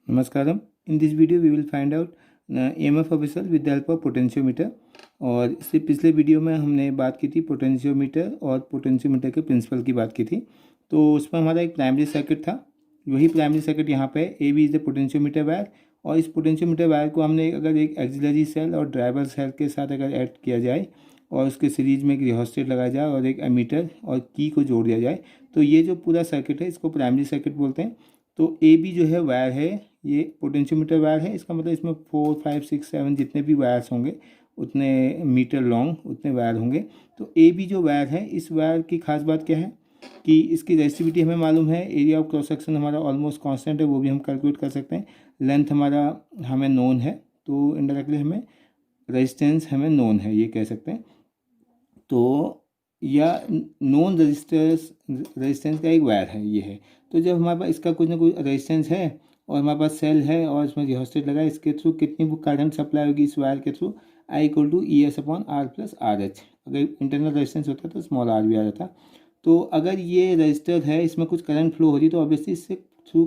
Namaskaram. In this video we will find out EMF of a cell with the help of potentiometer. और इससे पिछले video में हमने बात की थी पोटेंशियोमीटर और पोटेंशियोमीटर के प्रिंसिपल की बात की थी। तो उसमें हमारा एक प्राइमरी सर्किट था, वही प्राइमरी सर्किट यहाँ पे A B is the potentiometer wire. और इस पोटेंशियोमीटर वायर को हमने अगर एक एक्सिलरी सेल और ड्राइवर सेल के साथ अगर ऐड किया जाए और उसके सीरीज में एक रिहोस्टेट लगाया जाए और एक एमीटर और की को जोड़ दिया जाए तो ये जो पूरा सर्किट है इसको प्राइमरी सर्किट बोलते हैं। तो ए बी जो है वायर है, ये पोटेंशियोमीटर वायर है। इसका मतलब इसमें 4, 5, 6, 7 जितने भी वायर्स होंगे उतने मीटर लॉन्ग उतने वायर होंगे। तो ए बी जो वायर है, इस वायर की खास बात क्या है कि इसकी रेसिस्टिविटी हमें मालूम है, एरिया ऑफ क्रॉस सेक्शन हमारा ऑलमोस्ट कांस्टेंट है, वो भी हम कैलकुलेट कर सकते हैं। लेंथ हमारा हमें नोन है, तो इनडायरेक्टली हमें रेजिस्टेंस हमें नोन है, ये कह सकते हैं। तो या नॉन रेजिस्टेंस का एक वायर है ये है। तो जब हमारे पास इसका कुछ ना कुछ रेजिस्टेंस है और हमारे पास सेल है और इसमें रिहोस्टेट लगा है, इसके थ्रू कितनी वो करंट सप्लाई होगी इस वायर के through, I equal to E S upon R plus R H. अगर इंटरनल रेजिस्टेंस होता तो स्मॉल आर भी आ जाता। तो अगर ये रजिस्टर है, इसमें कुछ करंट फ्लो हो रही तो ऑब्वियसली इससे थ्रू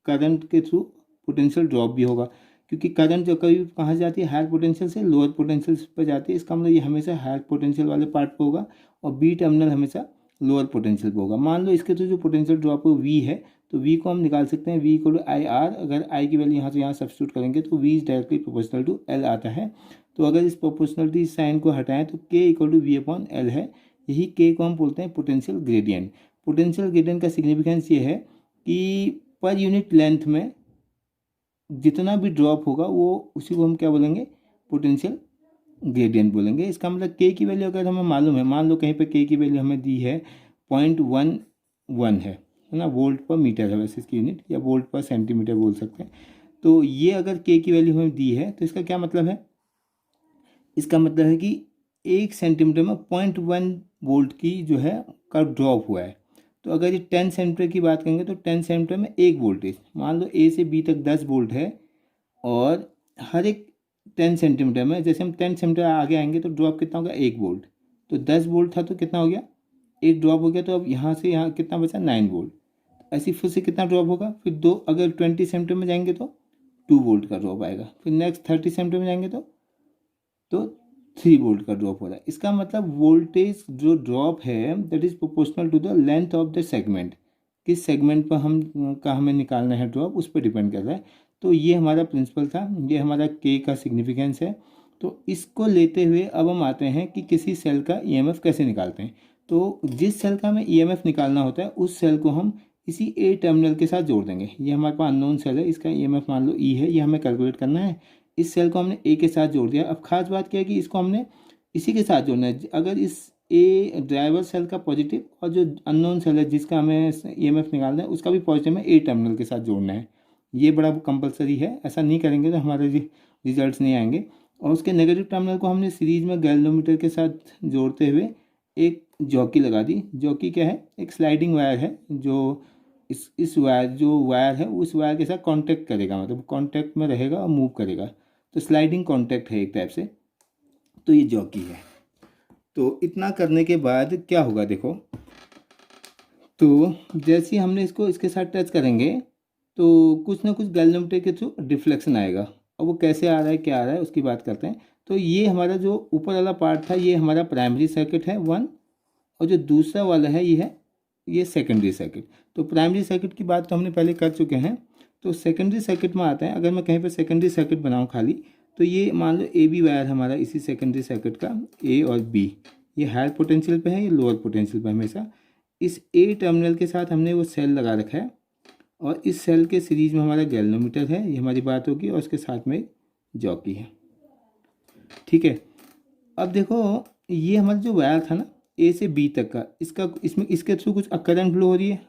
करंट के थ्रू पोटेंशियल ड्रॉप भी होगा, क्योंकि करंट जो कभी कहाँ जाती है, हायर पोटेंशियल से लोअर पोटेंशियल पर जाती है। इसका मतलब ये हमेशा हायर पोटेंशियल वाले पार्ट पर होगा और बी टर्मिनल हमेशा लोअर पोटेंशियल पर होगा। मान लो इसके थ्रू जो पोटेंशियल ड्रॉप है वी है, तो वी को हम निकाल सकते हैं V equal to I R. अगर आई की वैल्यू यहाँ से यहाँ सब्स्टिट्यूट करेंगे तो V is directly proportional to L आता है। तो अगर इस प्रोपोर्शनलिटी साइन को हटाएं तो K equal to V upon L है। यही के को हम बोलते हैं पोटेंशियल ग्रेडियंट। पोटेंशियल ग्रेडियंट का सिग्निफिकेंस ये है कि पर यूनिट लेंथ में जितना भी ड्रॉप होगा वो उसी को हम क्या बोलेंगे, पोटेंशियल ग्रेडियंट बोलेंगे। इसका मतलब के की वैल्यू अगर हमें मालूम है, मान लो कहीं पे के की वैल्यू हमें दी है 0.11 है ना, वोल्ट पर मीटर है वैसे इसकी यूनिट, या वोल्ट पर सेंटीमीटर बोल सकते हैं। तो ये अगर के की वैल्यू हमें दी है तो इसका क्या मतलब है, इसका मतलब है कि 1 सेंटीमीटर में 0.1 वोल्ट की जो है का ड्रॉप हुआ है। तो अगर ये 10 सेंटीमीटर की बात करेंगे तो 10 सेंटीमीटर में एक वोल्टेज, मान लो ए से बी तक 10 वोल्ट है और हर एक 10 सेंटीमीटर में जैसे हम 10 सेंटीमीटर आगे आएंगे तो ड्रॉप कितना होगा, 1 वोल्ट। तो 10 वोल्ट था तो कितना हो गया, एक ड्रॉप हो गया। तो अब यहाँ से यहाँ कितना बचा, 9 वोल्ट। ऐसी फिर से कितना ड्रॉप होगा, फिर दो अगर 20 सेंटीमीटर में जाएंगे तो 2 वोल्ट का ड्रॉप आएगा। फिर नेक्स्ट 30 सेंटीमीटर में जाएंगे तो 3 वोल्ट का ड्रॉप हो रहा है। इसका मतलब वोल्टेज जो ड्रॉप है that is proportional to the length of the segment. किस सेगमेंट पर हमें निकालना है ड्रॉप, उस पर डिपेंड कर रहा है। तो ये हमारा प्रिंसिपल था, ये हमारा के का सिग्निफिकेंस है। तो इसको लेते हुए अब हम आते हैं कि किसी सेल का ईएमएफ कैसे निकालते हैं। तो जिस सेल का हमें ईएमएफ निकालना होता है उस सेल को हम इसी ए टर्मिनल के साथ जोड़ देंगे। ये हमारे पास अननोन सेल है, इसका ईएमएफ मान लो ई है, ये हमें कैलकुलेट करना है। इस सेल को हमने ए के साथ जोड़ दिया। अब खास बात क्या है कि इसको हमने इसी के साथ जोड़ना है। अगर इस ए ड्राइवर सेल का पॉजिटिव और जो अननोन सेल है जिसका हमें ईएमएफ निकालना है उसका भी पॉजिटिव में ए टर्मिनल के साथ जोड़ना है। ये बड़ा कंपलसरी है, ऐसा नहीं करेंगे तो हमारे रिजल्ट्स नहीं आएंगे। और उसके नेगेटिव टर्मिनल को हमने सीरीज में गैल्वेनोमीटर के साथ जोड़ते हुए एक जॉकी लगा दी। जॉकी क्या है, एक स्लाइडिंग वायर है जो इस वायर जो वायर है उस वायर के साथ कांटेक्ट करेगा, मतलब कांटेक्ट में रहेगा और मूव करेगा। तो स्लाइडिंग कांटेक्ट है एक टाइप से। तो ये जॉकी है। तो इतना करने के बाद क्या होगा देखो, तो जैसे ही हमने इसको इसके साथ टच करेंगे तो कुछ ना कुछ गैल्वेनोमीटर के थ्रू डिफ्लेक्शन आएगा। और वो कैसे आ रहा है क्या आ रहा है उसकी बात करते हैं। तो ये हमारा जो ऊपर वाला पार्ट था ये हमारा प्राइमरी सर्किट है 1, और जो दूसरा वाला है ये सेकेंडरी सर्किट। तो प्राइमरी सर्किट की बात तो हमने पहले कर चुके हैं। तो सेकेंडरी सर्किट में आते हैं। अगर मैं कहीं पर सेकेंडरी सर्किट बनाऊँ खाली, तो ये मान लो ए बी वायर हमारा इसी सेकेंडरी सर्किट का ए और बी, ये हायर पोटेंशियल पे है, ये लोअर पोटेंशियल पे। हमेशा इस ए टर्मिनल के साथ हमने वो सेल लगा रखा है और इस सेल के सीरीज में हमारा गैल्वेनोमीटर है, ये हमारी बात होगी, और उसके साथ में जॉकी है। ठीक है। अब देखो ये हमारा जो वायर था ना ए से बी तक का, इसके थ्रू कुछ करंट फ्लो हो रही है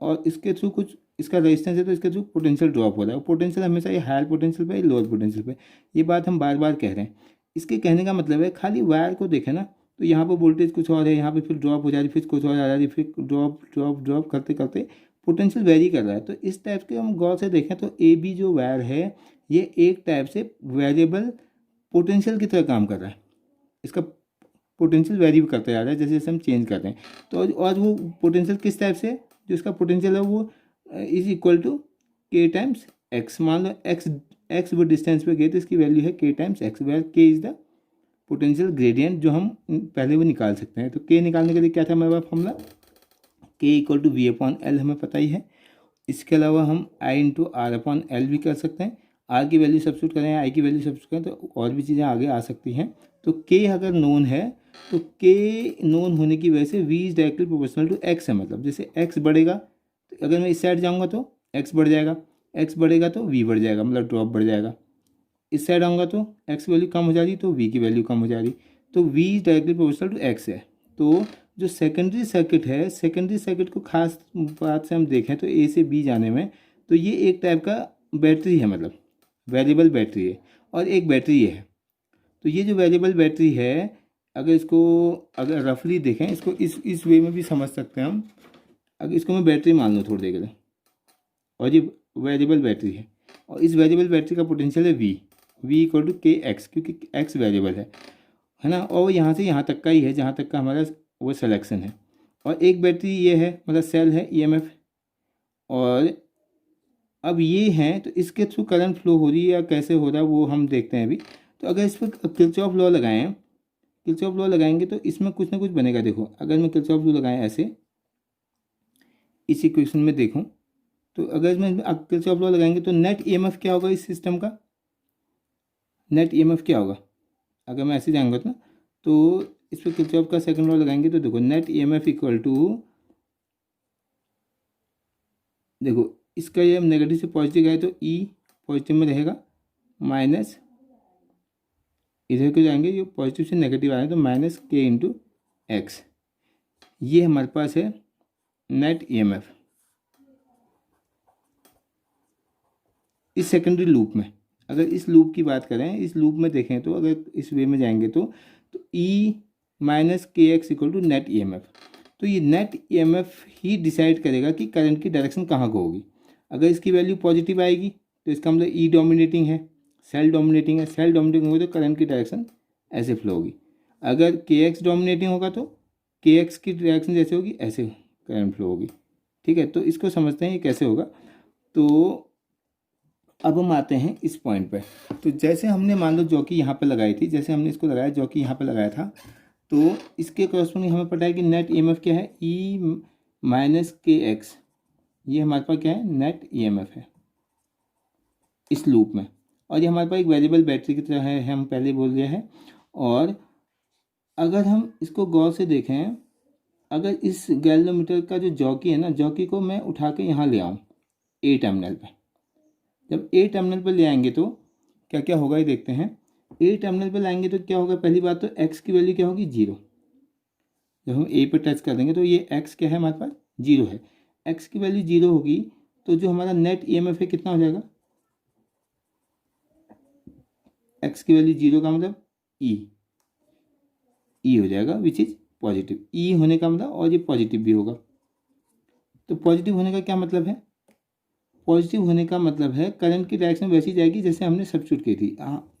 और इसके थ्रू कुछ इसका रेजिस्टेंस है, तो इसके थ्रू पोटेंशियल ड्रॉप हो रहा है। और पोटेंशियल हमेशा ये हायर पोटेंशियल पे लोअर पोटेंशियल पे, ये बात हम बार बार कह रहे हैं। इसके कहने का मतलब है खाली वायर को देखें ना तो यहाँ पर वोल्टेज कुछ और है, यहाँ पे फिर ड्रॉप हो जा रही, फिर कुछ और आ जा रही, फिर ड्रॉप ड्रॉप ड्रॉप करते करते पोटेंशियल वेरी कर रहा है। तो इस टाइप के हम गौर से देखें तो ए बी जो वायर है ये एक टाइप से वेरिएबल पोटेंशियल की तरह काम कर रहा है। इसका पोटेंशियल वेरी करता जा रहा है जैसे जैसे हम चेंज करते हैं। तो और वो पोटेंशियल किस टाइप से, जो इसका पोटेंशियल है वो इज इक्वल टू के टाइम्स एक्स। मान लो एक्स वो डिस्टेंस पे गए तो इसकी वैल्यू है के टाइम्स एक्स, वेयर के इज़ द पोटेंशियल ग्रेडियंट जो हम पहले वो निकाल सकते हैं। तो के निकालने के लिए क्या था हमारे पास formula, K equal to V upon L हमें पता ही है। इसके अलावा हम I into R upon L भी कर सकते हैं। आर की वैल्यू सब्स्टिट्यूट करें, आई की वैल्यू सब्स्टिट्यूट करें तो और भी चीज़ें आगे आ सकती हैं। तो के अगर नोन है तो के नोन होने की वजह से V is directly proportional to X है। मतलब जैसे एक्स बढ़ेगा तो अगर मैं इस साइड जाऊँगा तो एक्स बढ़ जाएगा, एक्स बढ़ेगा तो वी बढ़ जाएगा, मतलब ड्रॉप बढ़ जाएगा। इस साइड आऊँगा तो एक्स की वैल्यू कम हो जा रही तो वी की वैल्यू कम हो जा रही। तो V is directly proportional to X है। तो जो सेकेंडरी सर्किट है, सेकेंडरी सर्किट को खास बात से हम देखें तो ए से बी जाने में, तो ये एक टाइप का बैटरी है, मतलब वेरिएबल बैटरी है और एक बैटरी ये है। तो ये जो वेरिएबल बैटरी है, अगर इसको अगर रफली देखें, इसको इस वे में भी समझ सकते हैं हम। अगर इसको मैं बैटरी मान लूँ थोड़ी देर के लिए, और ये वेरिएबल बैटरी है और इस वेरिएबल बैटरी का पोटेंशियल है वी इक्वल टू के एक्स, क्योंकि एक्स वेरिएबल है ना। और यहाँ से यहाँ तक का ही है जहाँ तक का हमारा वो सिलेक्शन है। और एक बैटरी ये है, मतलब सेल है ईएमएफ। और अब ये है तो इसके थ्रू करंट फ्लो हो रही है या कैसे हो रहा है वो हम देखते हैं अभी। तो अगर इस पर किरचॉफ लॉ लगाएं, किरचॉफ लॉ लगाएंगे तो इसमें कुछ ना कुछ बनेगा। देखो अगर मैं किरचॉफ लॉ लगाएं ऐसे इस इक्वेशन में देखूं, तो अगर इसमें किरचॉफ लॉ लगाएंगे तो नेट ईएमएफ क्या होगा इस सिस्टम का, नेट ईएमएफ क्या होगा अगर मैं ऐसे जाऊँगा तो इस पर किरचॉफ का सेकंड लॉ लगाएंगे तो देखो नेट ईएमएफ इक्वल टू, देखो इसका ये नेगेटिव से पॉजिटिव आए तो ई पॉजिटिव में रहेगा, माइनस इधर को जाएंगे ये पॉजिटिव से नेगेटिव आए तो माइनस के इंटू एक्स। ये हमारे पास है नेट ईएमएफ इस सेकेंडरी लूप में। अगर इस लूप की बात करें, इस लूप में देखें तो अगर इस वे में जाएंगे तो E minus K X equal to net EMF. तो ये नेट ईएमएफ ही डिसाइड करेगा कि करंट की डायरेक्शन कहाँ को होगी। अगर इसकी वैल्यू पॉजिटिव आएगी तो इसका मतलब ई डोमिनेटिंग है, सेल डोमिनेटिंग है, सेल डोमिनेटिंग होगी तो करंट की डायरेक्शन ऐसे फ्लो होगी। अगर के एक्स डोमिनेटिंग होगा तो के एक्स की डायरेक्शन जैसे होगी ऐसे करंट फ्लो होगी। ठीक है, तो इसको समझते हैं ये कैसे होगा। तो अब हम आते हैं इस पॉइंट पे। तो जैसे हमने मान लो जॉकी यहाँ पे लगाई थी, जैसे हमने इसको लगाया जॉकी यहाँ पे लगाया था, तो इसके कॉरस्पॉन्डिंग हमें पता है कि नेट ईएमएफ क्या है, ई माइनस के एक्स। ये हमारे पास क्या है, नेट ईएमएफ है इस लूप में। और ये हमारे पास एक वेरिएबल बैटरी की तरह है, हम पहले बोल दिया है। और अगर हम इसको गौर से देखें, अगर इस गैल्वेनोमीटर का जो जॉकी है ना, जॉकी को मैं उठा के यहाँ ले आऊँ ए टर्मिनल पे, जब ए टर्मिनल पर ले आएंगे तो क्या क्या होगा ये देखते हैं। ए टर्मिनल पर लाएंगे तो क्या होगा, पहली बात तो एक्स की वैल्यू क्या होगी, जीरो। जब हम ए पर टच कर देंगे तो ये एक्स क्या है हमारे पास, जीरो है। एक्स की वैल्यू जीरो होगी तो जो हमारा नेट ईएमएफ है कितना हो जाएगा, एक्स की वैल्यू जीरो का मतलब ई हो जाएगा विच इज पॉजिटिव। ई होने का मतलब, और ये पॉजिटिव भी होगा। तो पॉजिटिव होने का क्या मतलब है, पॉजिटिव होने का मतलब है करंट की डायरेक्शन वैसी जाएगी जैसे हमने सब्स्टिट्यूट की थी।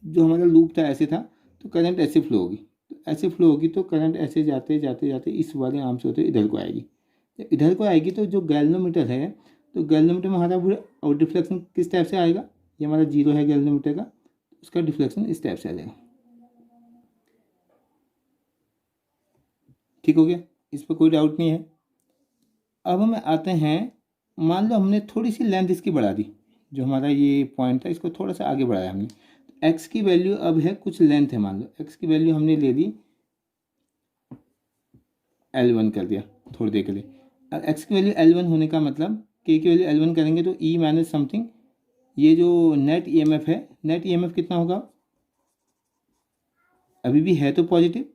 जो हमारा लूप था ऐसे था तो करंट ऐसे फ्लो होगी, तो ऐसे फ्लो होगी तो करंट ऐसे जाते जाते जाते इस वाले आर्म से होते इधर को आएगी। जब इधर को आएगी तो जो गैल्वेनोमीटर है, तो गैल्वेनोमीटर में हमारा पूरा और डिफ्लेक्शन किस टाइप से आएगा, ये हमारा जीरो है गैल्वेनोमीटर का, उसका डिफ्लेक्शन इस टाइप से आ जाएगा। ठीक हो गया, इस पर कोई डाउट नहीं है। अब हम आते हैं, मान लो हमने थोड़ी सी लेंथ इसकी बढ़ा दी, जो हमारा ये पॉइंट था इसको थोड़ा सा आगे बढ़ाया हमने। तो एक्स की वैल्यू अब है कुछ लेंथ है, मान लो एक्स की वैल्यू हमने ले ली L1 कर दिया थोड़ी देर के लिए। अब एक्स की वैल्यू L1 होने का मतलब के की वैल्यू L1 करेंगे तो ई माइनस समथिंग, ये जो नेट ईएमएफ है, नेट ईएमएफ कितना होगा, अभी भी है तो पॉजिटिव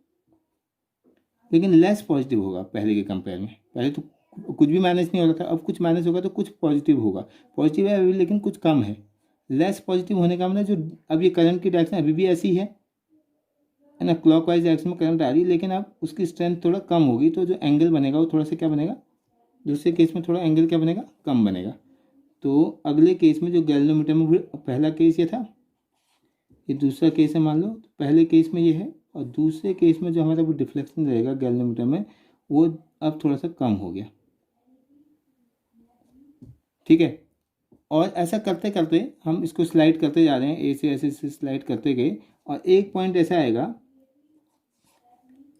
लेकिन लेस पॉजिटिव होगा पहले के कंपेयर में। पहले तो कुछ भी माइनस नहीं हो रहा था, अब कुछ माइनस होगा तो कुछ पॉजिटिव होगा। पॉजिटिव है अभी लेकिन कुछ कम है। लेस पॉजिटिव होने का मतलब जो अब ये करंट की डायरेक्शन अभी भी ऐसी है ना, क्लॉकवाइज डायरेक्शन में करंट आ रही है, लेकिन अब उसकी स्ट्रेंथ थोड़ा कम होगी तो जो एंगल बनेगा वो थोड़ा सा क्या बनेगा, दूसरे केस में थोड़ा एंगल क्या बनेगा, कम बनेगा। तो अगले केस में जो गैल्वेनोमीटर में पहला केस ये था, ये दूसरा केस है मान लो, तो पहले केस में ये है और दूसरे केस में जो हमारा वो डिफ्लेक्शन रहेगा गैल्वेनोमीटर में वो अब थोड़ा सा कम हो गया। ठीक है, और ऐसा करते करते हम इसको स्लाइड करते जा रहे हैं, ए से ऐसे स्लाइड करते गए और एक पॉइंट ऐसा आएगा,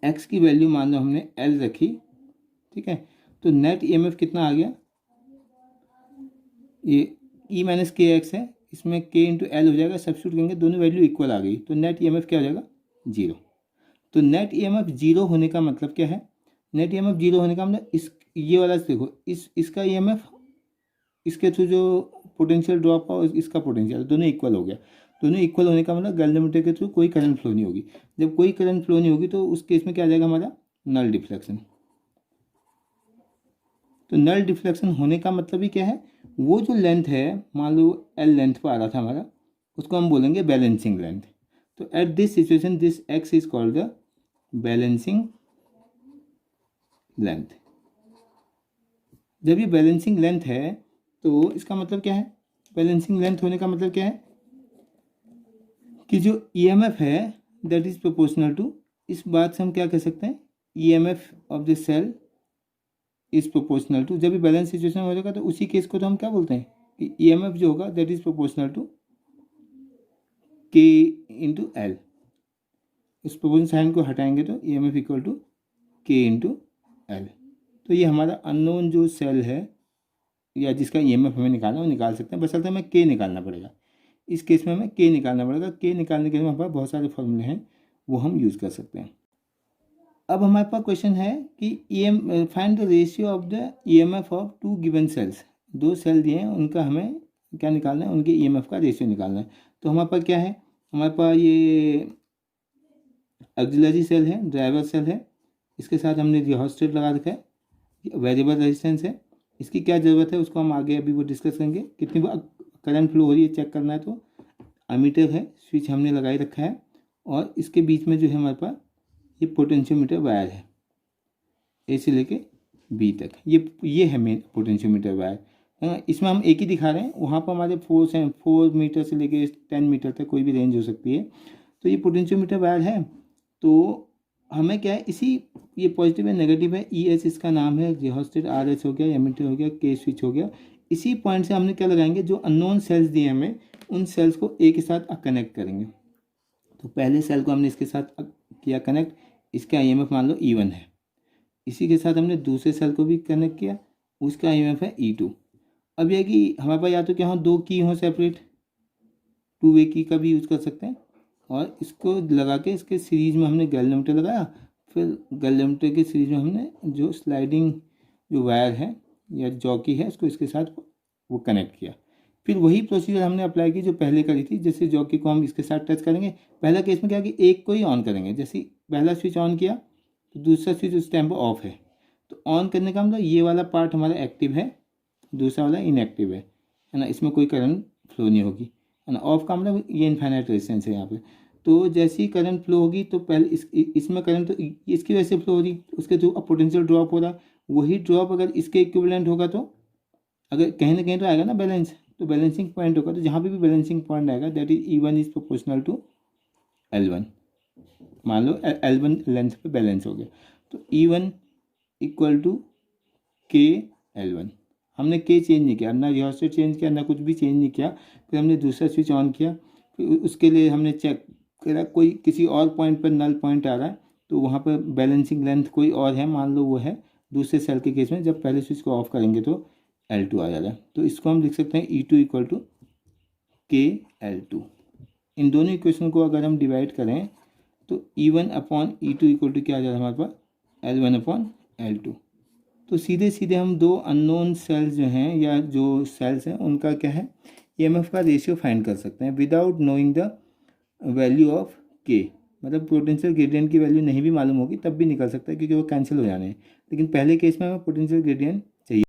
एक्स की वैल्यू मान लो हमने एल रखी, ठीक है, तो नेट ईएमएफ कितना आ गया, ये ई माइनस के एक्स है, इसमें के इंटू एल हो जाएगा, सब्स्टिट्यूट करेंगे दोनों वैल्यू इक्वल आ गई, तो नेट ईएमएफ क्या हो जाएगा, जीरो। तो नेट ईएमएफ जीरो होने का मतलब क्या है, नेट ईएमएफ जीरो होने का मतलब इस ये वाला देखो, इसका ईएमएफ इसके थ्रू जो पोटेंशियल ड्रॉप और इसका पोटेंशियल दोनों इक्वल हो गया, दोनों इक्वल होने का मतलब गैल्वेनोमीटर के थ्रू कोई करंट फ्लो नहीं होगी। जब कोई करंट फ्लो नहीं होगी तो उस केस में क्या आ जाएगा हमारा, नल डिफ्लेक्शन। तो नल डिफ्लेक्शन होने का मतलब ही क्या है, वो जो लेंथ है मान लो एल लेंथ पर आ रहा था हमारा, उसको हम बोलेंगे बैलेंसिंग लेंथ। तो at this situation this x is called the balancing length. जब ये बैलेंसिंग लेंथ है तो इसका मतलब क्या है, बैलेंसिंग लेंथ होने का मतलब क्या है कि जो ईएमएफ है दैट इज प्रोपोर्शनल टू, इस बात से हम क्या कह सकते हैं, EMF of the cell is proportional to, जब भी बैलेंस सिचुएशन हो जाएगा तो उसी केस को तो हम क्या बोलते हैं कि ईएमएफ जो होगा दैट इज प्रोपोर्शनल टू के इंटू एल। इस प्रोपोर्शन साइन को हटाएंगे तो ईएमएफ इक्वल टू के इंटू एल। तो ये हमारा अननोन जो सेल है या जिसका ईएमएफ हमें निकालना वो निकाल सकते हैं, बस हमें के निकालना पड़ेगा। इस केस में हमें के निकालना पड़ेगा, के निकालने के लिए हमारे पास बहुत सारे फॉर्मूले हैं वो हम यूज़ कर सकते हैं। अब हमारे पास क्वेश्चन है कि find the ratio of the EMF of two given cells. दो सेल दिए हैं उनका हमें क्या निकालना है, उनके ईएमएफ का रेशियो निकालना है। तो हमारे पास क्या है, हमारे पास ये ऑक्सिलरी सेल है, ड्राइवर सेल है, इसके साथ हमने रिहोस्टेट लगा रखा है, वेरिएबल रेजिस्टेंस है। इसकी क्या ज़रूरत है उसको हम आगे अभी वो डिस्कस करेंगे। कितनी करंट फ्लो हो रही है चेक करना है तो अमीटर है, स्विच हमने लगाई रखा है, और इसके बीच में जो है हमारे पास ये पोटेंशियोमीटर वायर है, ए से लेके बी तक, ये है मेन पोटेंशियोमीटर वायर है। इसमें हम एक ही दिखा रहे हैं, वहाँ पर हमारे 4 मीटर से लेके 10 मीटर तक कोई भी रेंज हो सकती है। तो ये पोटेंशियोमीटर वायर है, तो हमें क्या है इसी, ये पॉजिटिव है नेगेटिव है, ई एस इसका नाम है, रिहोस्टेट आर एस हो गया, एमीटर हो गया, के स्विच हो गया। इसी पॉइंट से हमने क्या लगाएंगे, जो अननोन सेल्स दिए हमें उन सेल्स को एक के साथ कनेक्ट करेंगे। तो पहले सेल को हमने इसके साथ किया कनेक्ट, इसका ईएमएफ मान लो E1 है। इसी के साथ हमने दूसरे सेल को भी कनेक्ट किया, उसका ईएमएफ है E2। अब यह कि हमारे पास या तो क्या हो, दो की हो सेपरेट, 2 वे की का भी यूज़ कर सकते हैं, और इसको लगा के इसके सीरीज में हमने गैल्वेनोमीटर लगाया, फिर गैल्वेनोमीटर की सीरीज में हमने जो स्लाइडिंग जो वायर है या जॉकी है उसको इसके साथ वो कनेक्ट किया। फिर वही प्रोसीजर हमने अप्लाई की जो पहले करी थी, जैसे जॉकी को हम इसके साथ टच करेंगे। पहला केस में क्या कि एक को ही ऑन करेंगे, जैसे पहला स्विच ऑन किया तो दूसरा स्विच उस टाइम पर ऑफ है, तो ऑन करने का मतलब ये वाला पार्ट हमारा एक्टिव है, दूसरा वाला इनएक्टिव है ना, इसमें कोई करंट फ्लो नहीं होगी, है ना। ऑफ का मतलब ये इनफाइनाइट रेजिस्टेंस है यहाँ पे। तो जैसे ही करंट फ्लो होगी तो पहले इसमें करंट तो इसकी वजह से फ्लो हो रही, तो उसके थ्रू अब पोटेंशियल ड्रॉप हो रहा, वही ड्रॉप अगर इसके इक्विवेलेंट होगा तो अगर कहीं ना कहीं तो आएगा ना बैलेंस, तो बैलेंसिंग पॉइंट होगा, तो जहाँ पे भी बैलेंसिंग पॉइंट आएगा that is E1 is proportional to L1। मान लो L1 लेंथ पे बैलेंस हो गया, तो E1 इक्वल टू के L1। हमने के चेंज नहीं किया, ना रिहोस्टेट चेंज किया, ना कुछ भी चेंज नहीं किया। फिर हमने दूसरा स्विच ऑन किया, फिर उसके लिए हमने चेक करा कोई किसी और पॉइंट पर नल पॉइंट आ रहा है, तो वहाँ पर बैलेंसिंग लेंथ कोई और है, मान लो वो है दूसरे सेल के केस में, जब पहले स्विच को ऑफ करेंगे तो L2 आ जाएगा। तो इसको हम लिख सकते हैं E2 इक्वल टू के L2। इन दोनों इक्वेशन को अगर हम डिवाइड करें तो E1 upon E2 equal to क्या आ जाएगा हमारे पास, L1 अपॉन L2। तो सीधे सीधे हम दो अननोन सेल्स जो हैं या जो सेल्स हैं उनका क्या है ईएमएफ का रेशियो फाइंड कर सकते हैं without knowing the value of के। मतलब पोटेंशियल ग्रेडियंट की वैल्यू नहीं भी मालूम होगी तब भी निकल सकता है, क्योंकि वो कैंसिल हो जाने हैं। लेकिन पहले केस में हमें पोटेंशियल ग्रेडियंट